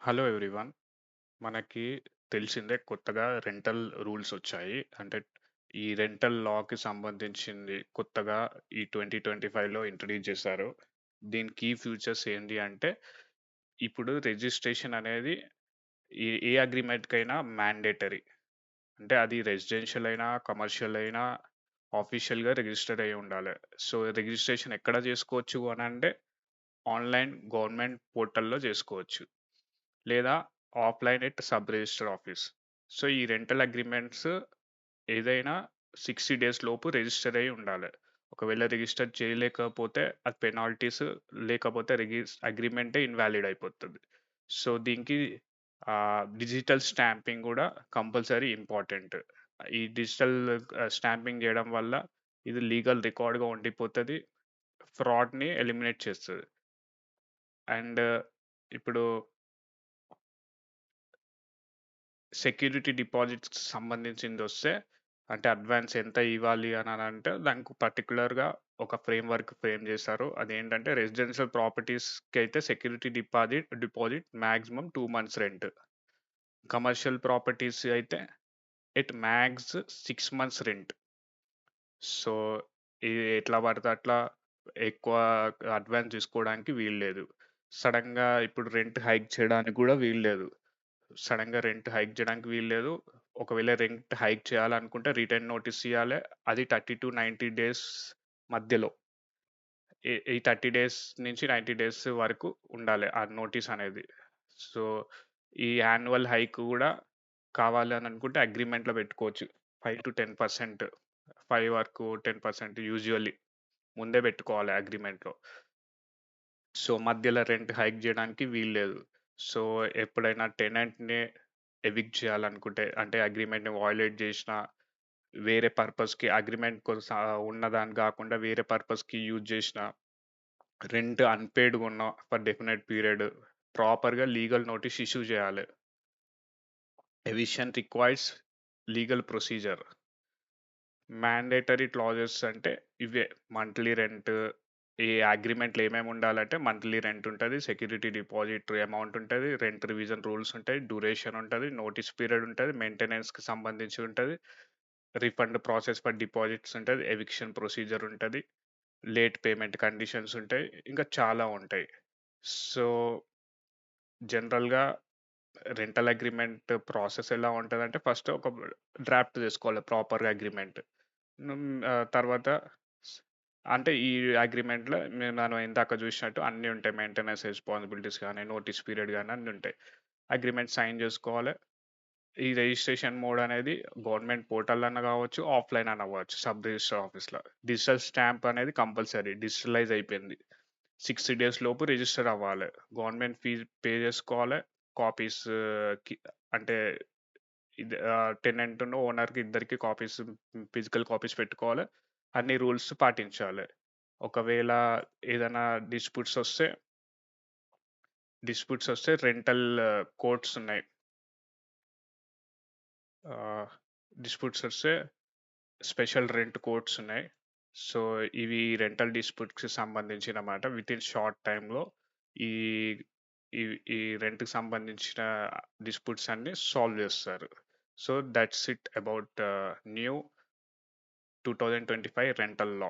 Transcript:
Hello everyone. మనకి తెలిసిందే కొత్తగా రెంటల్ రూల్స్ వచ్చాయి. అంటే ఈ రెంటల్ లాకి సంబంధించింది కొత్తగా ఈ 2025లో ఇంట్రొడ్యూస్ చేశారు. దీని కీ ఫ్యూచర్స్ ఏంటి అంటే, ఇప్పుడు రిజిస్ట్రేషన్ అనేది ఏ అగ్రీమెంట్‌కైనా మ్యాండేటరీ. అంటే అది రెసిడెన్షియల్ అయినా, కమర్షియల్ అయినా ఆఫీషియల్‌గా రిజిస్టర్ అయ్యి ఉండాలి. సో, రిజిస్ట్రేషన్ ఎక్కడ చేసుకోవచ్చు అనంటే ఆన్‌లైన్ గవర్నమెంట్ పోర్టల్‌లో చేసుకోవచ్చు. లేదా offline at sub register office. So, ఈ రెంటల్ అగ్రీమెంట్స్ ఏదైనా 60 డేస్ లోపు రిజిస్టర్ అయ్యి ఉండాలి. ఒకవేళ రిజిస్టర్ చేయలేకపోతే అది పెనాల్టీస్, లేకపోతే అగ్రీమెంటే ఇన్‌వాలిడ్ అయిపోతది. సో, దీనికి డిజిటల్ స్టాంపింగ్ గూడా కంపల్సరీ ఇంపార్టెంట్. ఈ డిజిటల్ స్టాంపింగ్ జేయడం వల్ల ఇది లీగల్ రికార్డ్‌గా ఉండిపోతది. ఫ్రాడ్‌ని ఎలిమినేట్ చేస్తది. అండ్ ఇప్పుడు సెక్యూరిటీ డిపాజిట్స్‌కి సంబంధించిందొస్తే, అంటే అడ్వాన్స్ ఎంత ఇవ్వాలి అనంటే దానికి పర్టిక్యులర్‌గా ఒక ఫ్రేమ్ చేశారు. అదేంటంటే రెసిడెన్షియల్ ప్రాపర్టీస్‌కైతే security deposit maximum 2 months rent. Commercial properties అయితే మాక్స్ 6 మంత్స్ రెంట్. సో, ఇది ఎట్లా పడితే అట్లా ఎక్కువ అడ్వాన్స్ తీసుకోవడానికి వీల్లేదు. సడెన్‌గా ఇప్పుడు రెంట్ హైక్ చేయడానికి గూడా వీల్లేదు. సడెన్‌గా రెంట్ హైక్ చేయడానికి వీల్లేదు. ఒకవేళ రెంట్ హైక్ చేయాలనుకుంటే రిటర్న్ నోటీస్ ఇయ్యాలే. అది 30-90 డేస్ మధ్యలో. ఈ 30 డేస్ నుంచి 90 డేస్ వరకు ఉండాలి ఆ నోటీస్ అనేది. సో, ఈ యాన్యువల్ హైక్ గూడా కావాలి అని అనుకుంటే అగ్రీమెంట్‌లో పెట్టుకోవచ్చు. 5-10%, 5 వరకు 10% యూజువల్లీ ముందే పెట్టుకోవాలి అగ్రీమెంట్‌లో. సో, మధ్యలో రెంట్ హైక్ జేయడానికి వీల్లేదు. సో, ఎప్పుడైనా టెనెంట్‌ని ఎవిక్ట్ చేయాలనుకుంటే, అంటే అగ్రీమెంట్‌ని వయలేట్ జేసినా, వేరే పర్పస్‌కి అగ్రీమెంట్ ఉన్నదాన్ని గాకుండా వేరే పర్పస్‌కి యూజ్ జేసినా, రెంట్ అన్‌పెయిడ్‌గా ఉన్న ఫర్ డెఫినెట్ పీరియడ్ ప్రాపర్‌గా లీగల్ నోటీస్ ఇష్యూ జేయాలి. Eviction requires legal procedure. Mandatory clauses అంటే ఇవే మంత్లీ రెంట్. ఈ అగ్రీమెంట్‌లో ఏమేమి ఉండాలంటే మంత్లీ రెంట్ ఉంటది, సెక్యూరిటీ డిపాజిట్ అమౌంట్ ఉంటది, రెంట్ రివిజన్ రూల్స్ ఉంటాయి, డ్యూరేషన్ ఉంటది, నోటీస్ పీరియడ్ ఉంటది, మెయింటెనెన్స్‌కి సంబంధించి ఉంటది, రిఫండ్ ప్రాసెస్ ఫర్ డిపాజిట్స్ ఉంటది, ఎవిక్షన్ ప్రొసీజర్ ఉంటది, లేట్ పేమెంట్ కండిషన్స్ ఉంటాయి. ఇంకా చాలా ఉంటాయి. సో, జనరల్‌గా రెంటల్ అగ్రీమెంట్ ప్రాసెస్ ఎలా ఉంటదంటే ఫస్ట్ ఒక డ్రాఫ్ట్ చేసుకోవాలి ప్రాపర్‌గా అగ్రీమెంట్. తర్వాత స్ అంటే ఈ అగ్రీమెంట్‌లో మనం ఇందాక జూసినట్టు అన్నీ ఉంటాయి. మెయింటెనెన్స్ రెస్పాన్సిబిలిటీస్ గాని, నోటీస్ పీరియడ్ గాని అన్నీ ఉంటాయి. అగ్రీమెంట్ సైన్ జేసుకోవాలి. ఈ రిజిస్ట్రేషన్ మోడ్ అనేది గవర్నమెంట్ పోర్టల్ గావచ్చు, ఆఫ్‌లైన్ అవ్వచ్చు సబ్ రిజిస్టర్ ఆఫీస్‌లో. డిజిటల్ స్టాంప్ అనేది కంపల్సరీ డిజిటలైజ్ అయిపోయింది. 60 డేస్ లోపు రిజిస్టర్ అవ్వాలి. గవర్నమెంట్ ఫీజ్ పే జేసుకోవాలి. కాపీస్ కి అంటే టెనెంట్‌ను, ఓనర్‌కి ఇద్దరికీ ఫిజికల్ కాపీస్ పెట్టుకోవాలి. అన్ని రూల్స్ పాటించాలి. ఒకవేళ ఏదైనా డిస్ప్యూట్స్ వస్తే రెంటల్ కోర్ట్స్ ఉన్నాయి. ఆహ్, డిస్ప్యూట్స్ వస్తే స్పెషల్ రెంట్ కోర్ట్స్ ఉన్నాయి. సో, ఇవి రెంటల్ డిస్ప్యూట్స్‌కి సంబంధించినమాట. వితిన్ షార్ట్ టైమ్‌లో ఈ ఈ ఈ రెంట్‌కి సంబంధించిన డిస్ప్యూట్స్ అన్నీ సాల్వ్ జేస్తారు. So, that's it about new 2025 rental law.